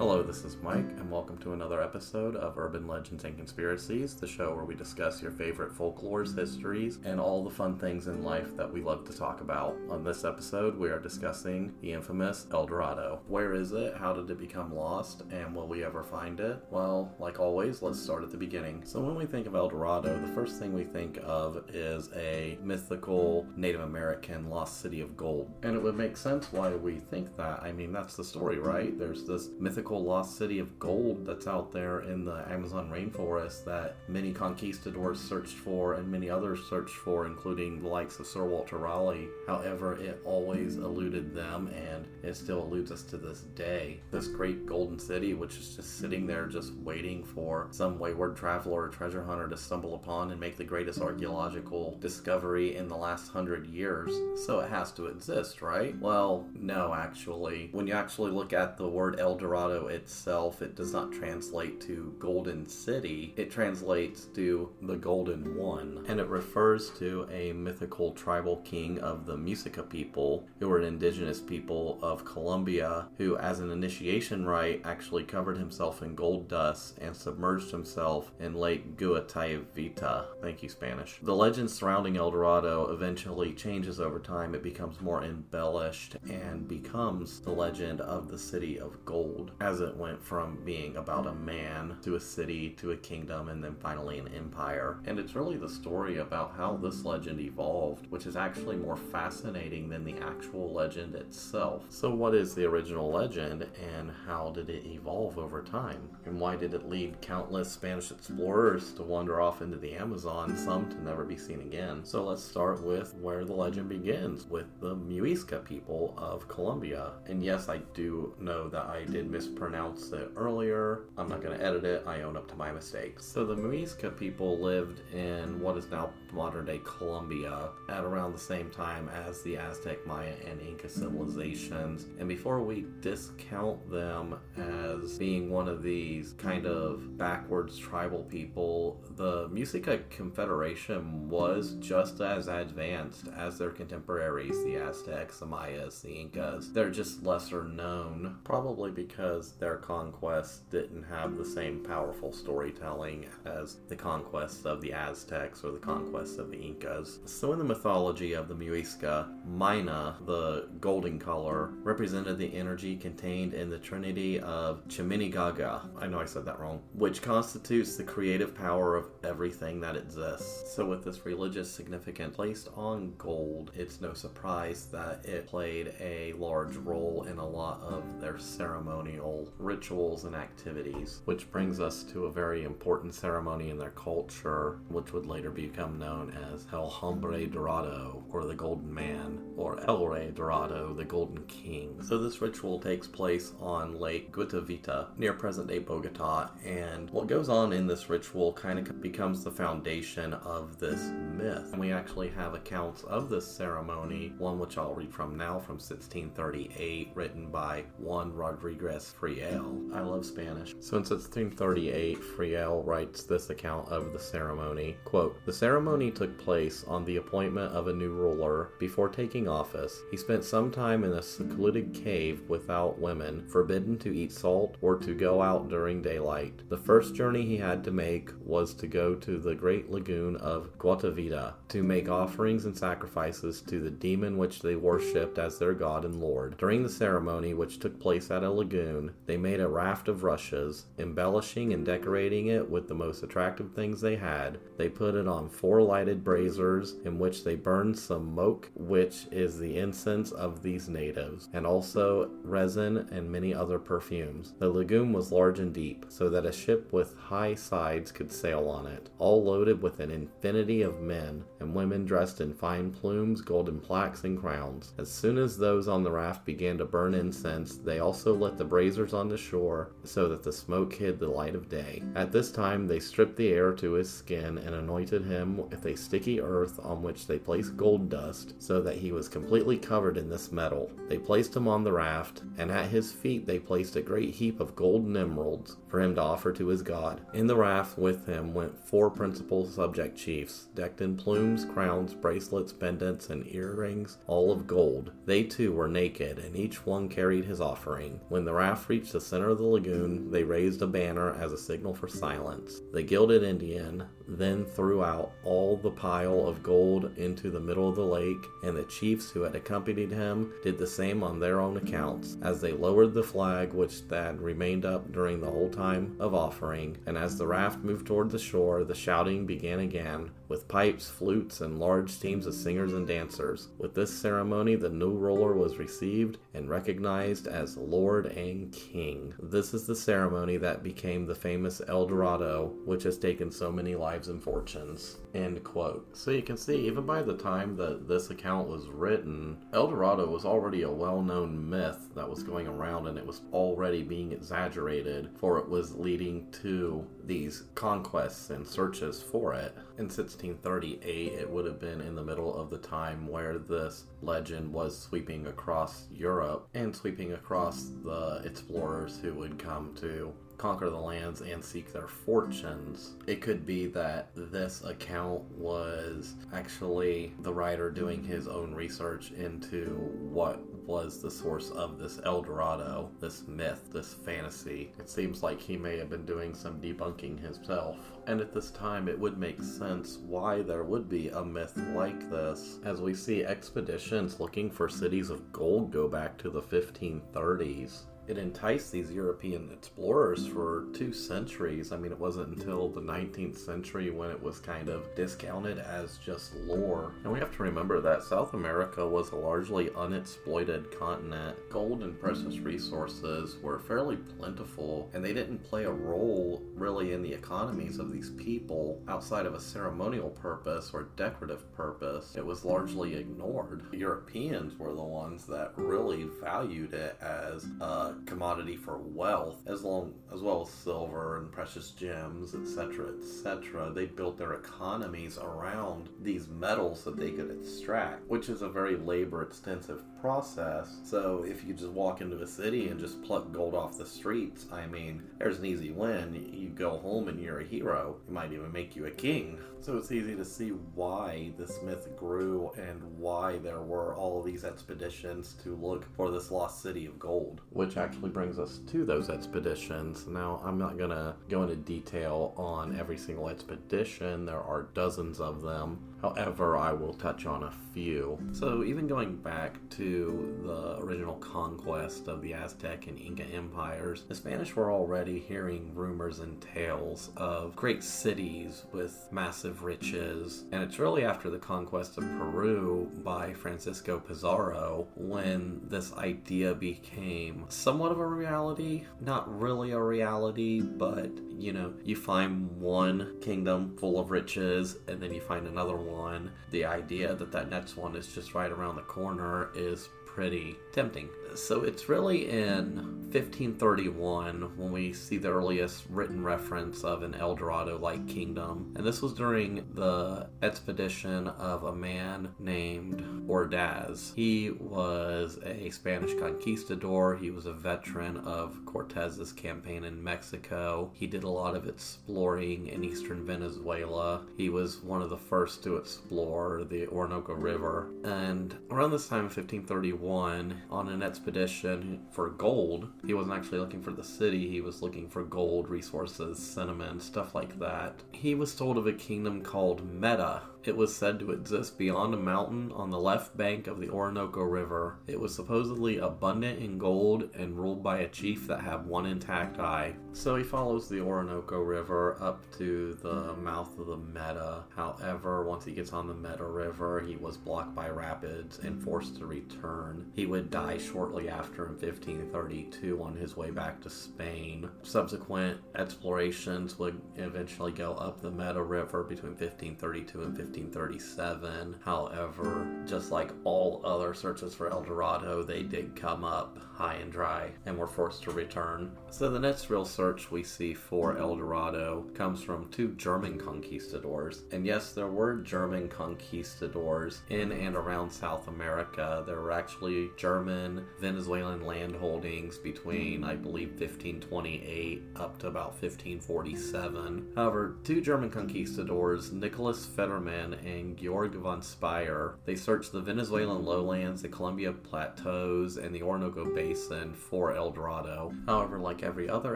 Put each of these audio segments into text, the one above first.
Hello, this is Mike, and welcome to another episode of Urban Legends and Conspiracies, the show where we discuss your favorite folklores, histories, and all the fun things in life that we love to talk about. On this episode, we are discussing the infamous El Dorado. Where is it? How did it become lost? And will we ever find it? Well, like always, let's start at the beginning. So when we think of El Dorado, the first thing we think of is a mythical Native American lost city of gold. And it would make sense why we think that. I mean, that's the story, right? There's this mythical lost city of gold that's out there in the Amazon rainforest that many conquistadors searched for and many others searched for, including the likes of Sir Walter Raleigh. However, it always eluded them, and it still eludes us to this day. This great golden city, which is just sitting there just waiting for some wayward traveler or treasure hunter to stumble upon and make the greatest archaeological discovery in the last 100 years. So it has to exist, right? Well, no, actually. When you actually look at the word El Dorado itself, it does not translate to Golden City. It translates to the Golden One, and it refers to a mythical tribal king of the Muisca people, who were an indigenous people of Colombia, who as an initiation rite actually covered himself in gold dust and submerged himself in Lake Guatavita. Thank you, Spanish. The legend surrounding El Dorado eventually changes over time. It becomes more embellished and becomes the legend of the City of Gold, as it went from being about a man to a city to a kingdom and then finally an empire. And it's really the story about how this legend evolved, which is actually more fascinating than the actual legend itself. So what is the original legend, and how did it evolve over time? And why did it lead countless Spanish explorers to wander off into the Amazon, some to never be seen again? So let's start with where the legend begins, with the Muisca people of Colombia. And yes, I do know that I did mispronounce it earlier. I'm not going to edit it. I own up to my mistakes. So the Muisca people lived in what is now modern-day Colombia at around the same time as the Aztec, Maya, and Inca civilizations. And before we discount them as being one of these kind of backwards tribal people, the Muisca Confederation was just as advanced as their contemporaries, the Aztecs, the Mayas, the Incas. They're just lesser known, probably because their conquests didn't have the same powerful storytelling as the conquests of the Aztecs or the conquests of the Incas. So in the mythology of the Muisca, Mina, the golden color, represented the energy contained in the trinity of Chiminigaga, I know I said that wrong, which constitutes the creative power of everything that exists. So with this religious significance placed on gold, it's no surprise that it played a large role in a lot of their ceremonial rituals and activities, which brings us to a very important ceremony in their culture, which would later become known as El Hombre Dorado, or the Golden Man, or El Rey Dorado, the Golden King. So this ritual takes place on Lake Guatavita, near present-day Bogota, and what goes on in this ritual kind of becomes the foundation of this myth. And we actually have accounts of this ceremony, one which I'll read from now, from 1638, written by Juan Rodriguez Friel. I love Spanish. So in 1638, Friel writes this account of the ceremony. Quote, "The ceremony took place on the appointment of a new ruler. Before taking office, he spent some time in a secluded cave without women, forbidden to eat salt or to go out during daylight. The first journey he had to make was to go to the great lagoon of Guatavita to make offerings and sacrifices to the demon which they worshipped as their god and lord. During the ceremony, which took place at a lagoon, they made a raft of rushes, embellishing and decorating it with the most attractive things they had. They put it on 4 lighted braziers in which they burned some moke, which is the incense of these natives, and also resin and many other perfumes. The lagoon was large and deep, so that a ship with high sides could sail on it, all loaded with an infinity of men and women dressed in fine plumes, golden plaques, and crowns. As soon as those on the raft began to burn incense, they also lit the braziers on the shore, so that the smoke hid the light of day. At this time they stripped the air to his skin and anointed him with a sticky earth on which they placed gold dust, so that he was completely covered in this metal. They placed him on the raft, and at his feet they placed a great heap of gold and emeralds for him to offer to his god. In the raft with him went 4 principal subject chiefs, decked in plumes plumes, crowns, bracelets, pendants, and earrings, all of gold. They too were naked, and each one carried his offering. When the raft reached the center of the lagoon, they raised a banner as a signal for silence. The gilded Indian then threw out all the pile of gold into the middle of the lake, and the chiefs who had accompanied him did the same on their own accounts, as they lowered the flag which had remained up during the whole time of offering. And as the raft moved toward the shore, the shouting began again, with pipes, flutes, and large teams of singers and dancers. With this ceremony, the new ruler was received and recognized as Lord and King. This is the ceremony that became the famous El Dorado, which has taken so many lives and fortunes. End quote. So you can see, even by the time that this account was written, El Dorado was already a well-known myth that was going around, and it was already being exaggerated, for it was leading to these conquests and searches for it. In 1638, it would have been in the middle of the time where this legend was sweeping across Europe and sweeping across the explorers who would come to conquer the lands and seek their fortunes. It could be that this account was actually the writer doing his own research into what was the source of this El Dorado, this myth, this fantasy. It seems like he may have been doing some debunking himself. And at this time, it would make sense why there would be a myth like this, as we see expeditions looking for cities of gold go back to the 1530s. It enticed these European explorers for 2 centuries. I mean, it wasn't until the 19th century when it was kind of discounted as just lore. And we have to remember that South America was a largely unexploited continent. Gold and precious resources were fairly plentiful, and they didn't play a role really in the economies of these people outside of a ceremonial purpose or decorative purpose. It was largely ignored. The Europeans were the ones that really valued it as a commodity for wealth, as well as silver and precious gems, etc., etc. They built their economies around these metals that they could extract, which is a very labor-intensive process. So if you just walk into a city and just pluck gold off the streets, I mean, there's an easy win. You go home and you're a hero. It might even make you a king. So it's easy to see why this myth grew and why there were all these expeditions to look for this lost city of gold, which actually brings us to those expeditions. Now, I'm not going to go into detail on every single expedition. There are dozens of them. However, I will touch on a few. So even going back to the original conquest of the Aztec and Inca empires, the Spanish were already hearing rumors and tales of great cities with massive riches. And it's really after the conquest of Peru by Francisco Pizarro when this idea became somewhat of a reality. Not really a reality, but you find one kingdom full of riches and then you find another one. The idea that next one is just right around the corner is pretty tempting. So it's really in 1531 when we see the earliest written reference of an El Dorado-like kingdom. And this was during the expedition of a man named Ordaz. He was a Spanish conquistador. He was a veteran of Cortez's campaign in Mexico. He did a lot of exploring in eastern Venezuela. He was one of the first to explore the Orinoco River. And around this time, 1531, on an expedition for gold, he wasn't actually looking for the city, he was looking for gold, resources, cinnamon, stuff like that. He was told of a kingdom called Meta. It was said to exist beyond a mountain on the left bank of the Orinoco River. It was supposedly abundant in gold and ruled by a chief that had one intact eye. So he follows the Orinoco River up to the mouth of the Meta. However, once he gets on the Meta River, he was blocked by rapids and forced to return. He would die shortly after in 1532 on his way back to Spain. Subsequent explorations would eventually go up the Meta River between 1532 and 1537. However, just like all other searches for El Dorado, they did come up high and dry and were forced to return. So the next real search we see for El Dorado comes from 2 German conquistadors. And yes, there were German conquistadors in and around South America. There were actually German Venezuelan land holdings between, I believe, 1528 up to about 1547. However, 2 German conquistadors, Nicholas Fetterman Zimmerman and Georg von Speyer. They searched the Venezuelan lowlands, the Columbia Plateaus, and the Orinoco Basin for El Dorado. However, like every other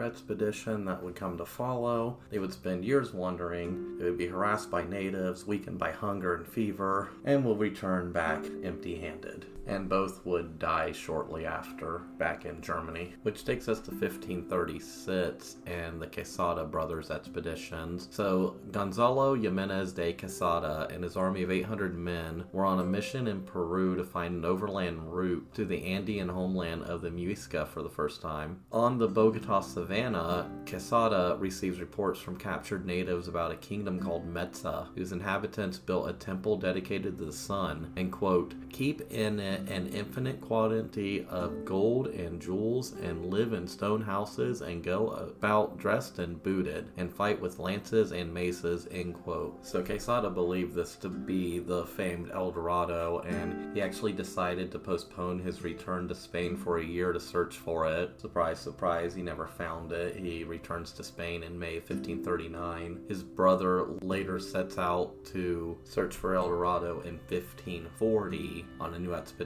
expedition that would come to follow, they would spend years wandering, they would be harassed by natives, weakened by hunger and fever, and will return back empty-handed. And both would die shortly after, back in Germany. Which takes us to 1536 and the Quesada brothers expeditions. So, Gonzalo Jimenez de Quesada and his army of 800 men were on a mission in Peru to find an overland route to the Andean homeland of the Muisca for the first time. On the Bogota savannah, Quesada receives reports from captured natives about a kingdom called Metza, whose inhabitants built a temple dedicated to the sun, and quote, keep in it an infinite quantity of gold and jewels, and live in stone houses, and go about dressed and booted, and fight with lances and maces, end quote. So Quesada believed this to be the famed El Dorado, and he actually decided to postpone his return to Spain for a year to search for it. Surprise, surprise, he never found it. He returns to Spain in May 1539. His brother later sets out to search for El Dorado in 1540 on a new expedition.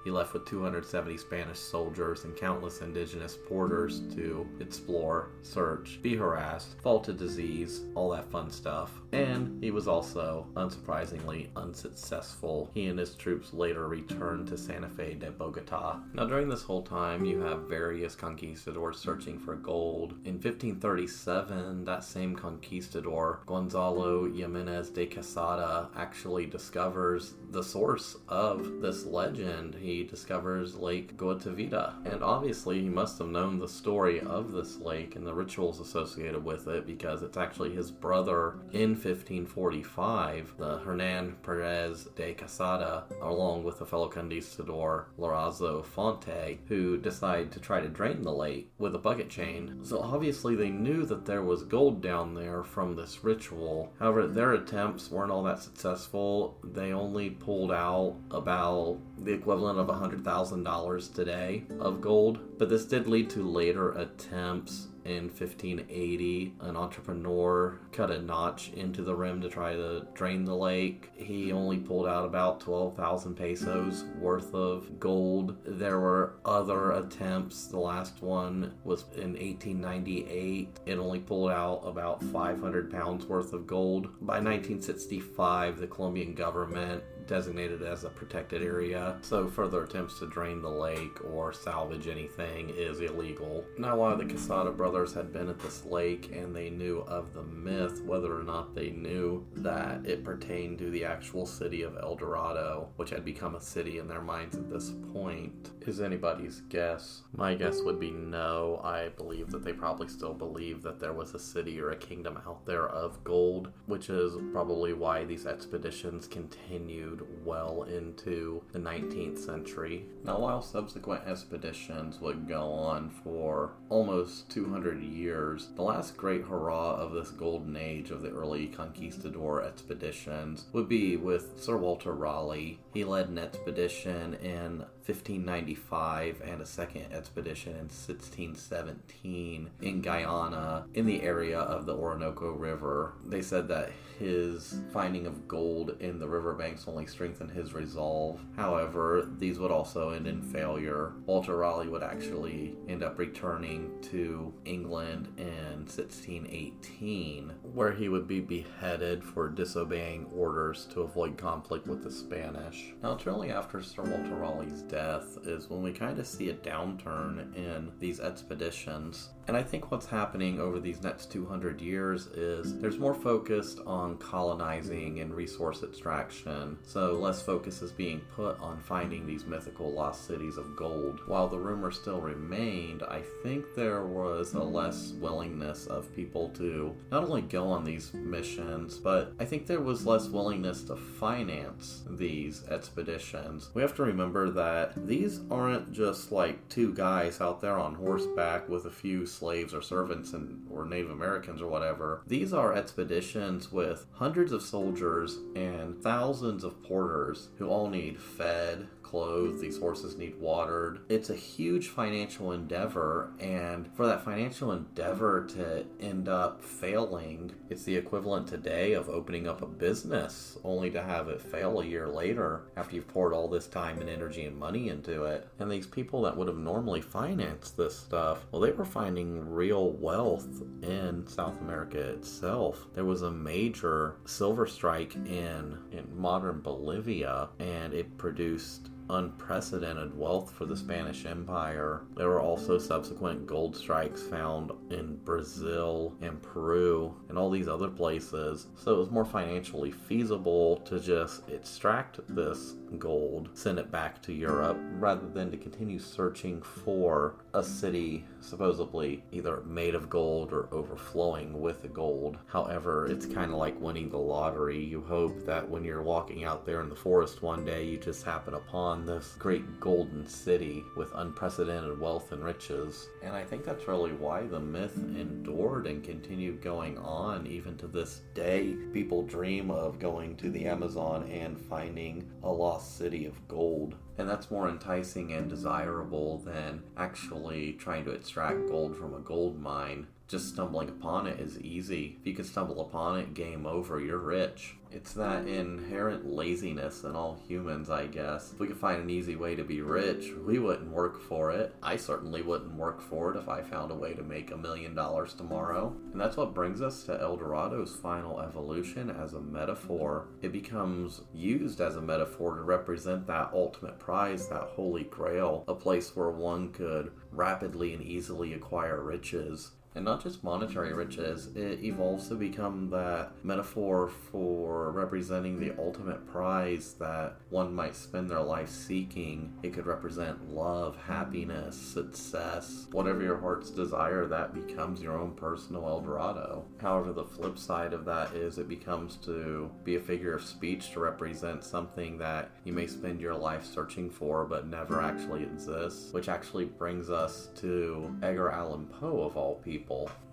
He left with 270 Spanish soldiers and countless indigenous porters to explore, search, be harassed, fall to disease, all that fun stuff. And he was also, unsurprisingly, unsuccessful. He and his troops later returned to Santa Fe de Bogota. Now during this whole time, you have various conquistadors searching for gold. In 1537, that same conquistador, Gonzalo Jimenez de Quesada, actually discovers the source of this legend. He discovers Lake Guatavita, and obviously he must have known the story of this lake and the rituals associated with it, because it's actually his brother in 1545, the Hernan Perez de Quesada, along with a fellow conquistador, Lorenzo Fonte, who decide to try to drain the lake with a bucket chain. So obviously they knew that there was gold down there from this ritual. However, their attempts weren't all that successful. They only pulled out about the equivalent of $100,000 today of gold, but this did lead to later attempts. In 1580, an entrepreneur cut a notch into the rim to try to drain the lake. He only pulled out about 12,000 pesos worth of gold. There were other attempts. The last one was in 1898. It only pulled out about 500 pounds worth of gold. By 1965, the Colombian government designated as a protected area, so further attempts to drain the lake or salvage anything is illegal. Now, while the Quesada brothers had been at this lake and they knew of the myth, whether or not they knew that it pertained to the actual city of El Dorado, which had become a city in their minds at this point, is anybody's guess. My guess would be no. I believe that they probably still believe that there was a city or a kingdom out there of gold, which is probably why these expeditions continued well into the 19th century. Now, while subsequent expeditions would go on for almost 200 years, the last great hurrah of this golden age of the early conquistador expeditions would be with Sir Walter Raleigh. He led an expedition in 1595 and a second expedition in 1617 in Guyana, in the area of the Orinoco River. They said that his finding of gold in the riverbanks only strengthened his resolve. However, these would also end in failure. Walter Raleigh would actually end up returning to England in 1618, where he would be beheaded for disobeying orders to avoid conflict with the Spanish. Now, shortly after Sir Walter Raleigh's death is when we kind of see a downturn in these expeditions. And I think what's happening over these next 200 years is there's more focus on colonizing and resource extraction, so less focus is being put on finding these mythical lost cities of gold. While the rumor still remained, I think there was a less willingness of people to not only go on these missions, but I think there was less willingness to finance these expeditions. We have to remember that these aren't just like two guys out there on horseback with a few slaves or servants or Native Americans or whatever. These are expeditions with hundreds of soldiers and thousands of porters who all need fed, clothed, these horses need watered. It's a huge financial endeavor, and for that financial endeavor to end up failing, it's the equivalent today of opening up a business only to have it fail a year later after you've poured all this time and energy and money into it. And these people that would have normally financed this stuff, well, they were finding real wealth in South America itself. There was a major silver strike in modern Bolivia, and it produced unprecedented wealth for the Spanish Empire. There were also subsequent gold strikes found in Brazil and Peru and all these other places. So it was more financially feasible to just extract this gold, send it back to Europe, rather than to continue searching for a city supposedly either made of gold or overflowing with gold. However, it's kind of like winning the lottery. You hope that when you're walking out there in the forest one day, you just happen upon this great golden city with unprecedented wealth and riches. And I think that's really why the myth endured and continued going on even to this day. People dream of going to the Amazon and finding a lost city of gold. And that's more enticing and desirable than actually trying to extract gold from a gold mine. Just stumbling upon it is easy. If you can stumble upon it, game over, you're rich. It's that inherent laziness in all humans, I guess. If we could find an easy way to be rich, we wouldn't work for it. I certainly wouldn't work for it if I found a way to make $1 million tomorrow. And that's what brings us to El Dorado's final evolution as a metaphor. It becomes used as a metaphor to represent that ultimate prize, that holy grail, a place where one could rapidly and easily acquire riches. And not just monetary riches, it evolves to become that metaphor for representing the ultimate prize that one might spend their life seeking. It could represent love, happiness, success, whatever your heart's desire, that becomes your own personal El Dorado. However, the flip side of that is it becomes to be a figure of speech to represent something that you may spend your life searching for but never actually exists, which actually brings us to Edgar Allan Poe of all people.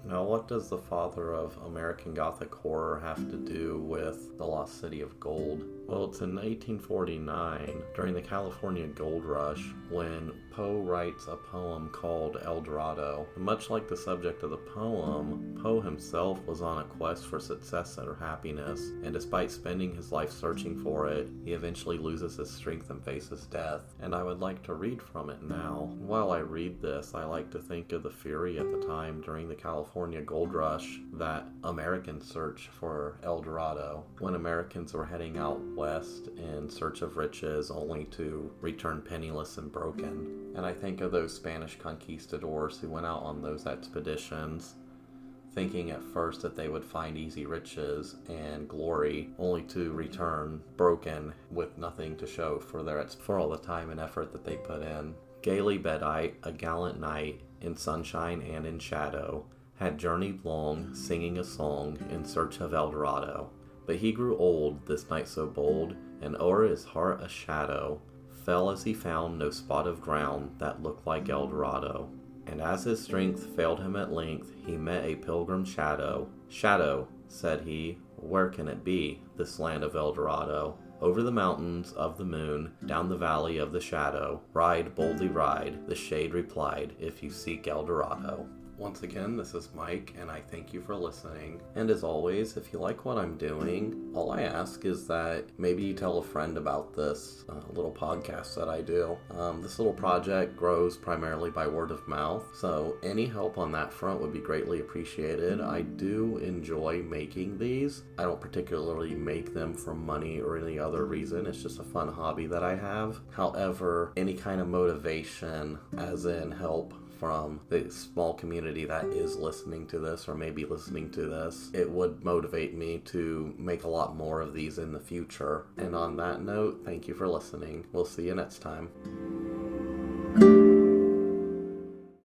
Now, what does the father of American Gothic horror have to do with the Lost City of Gold? Well, it's in 1849, during the California Gold Rush, when Poe writes a poem called El Dorado. Much like the subject of the poem, Poe himself was on a quest for success or happiness, and despite spending his life searching for it, he eventually loses his strength and faces death. And I would like to read from it now. While I read this, I like to think of the fury at the time during the California Gold Rush that Americans search for El Dorado, when Americans were heading out west in search of riches only to return penniless and broken. And I think of those Spanish conquistadors who went out on those expeditions thinking at first that they would find easy riches and glory, only to return broken with nothing to show for all the time and effort that they put in. Gaily Bedite, a gallant knight, in sunshine and in shadow, had journeyed long, singing a song in search of El Dorado. But he grew old, this knight so bold, and o'er his heart a shadow fell as he found no spot of ground that looked like El Dorado. And as his strength failed him at length, he met a pilgrim shadow. Shadow, said he, where can it be, this land of El Dorado? Over the mountains of the moon, down the valley of the shadow, ride, boldly ride, the shade replied, if you seek El Dorado. Once again, this is Mike, and I thank you for listening. And as always, if you like what I'm doing, all I ask is that maybe you tell a friend about this little podcast that I do. This little project grows primarily by word of mouth, so any help on that front would be greatly appreciated. I do enjoy making these. I don't particularly make them for money or any other reason. It's just a fun hobby that I have. However, any kind of motivation, as in help from the small community that is listening to this or maybe listening to this, it would motivate me to make a lot more of these in the future. And on that note, thank you for listening. We'll see you next time.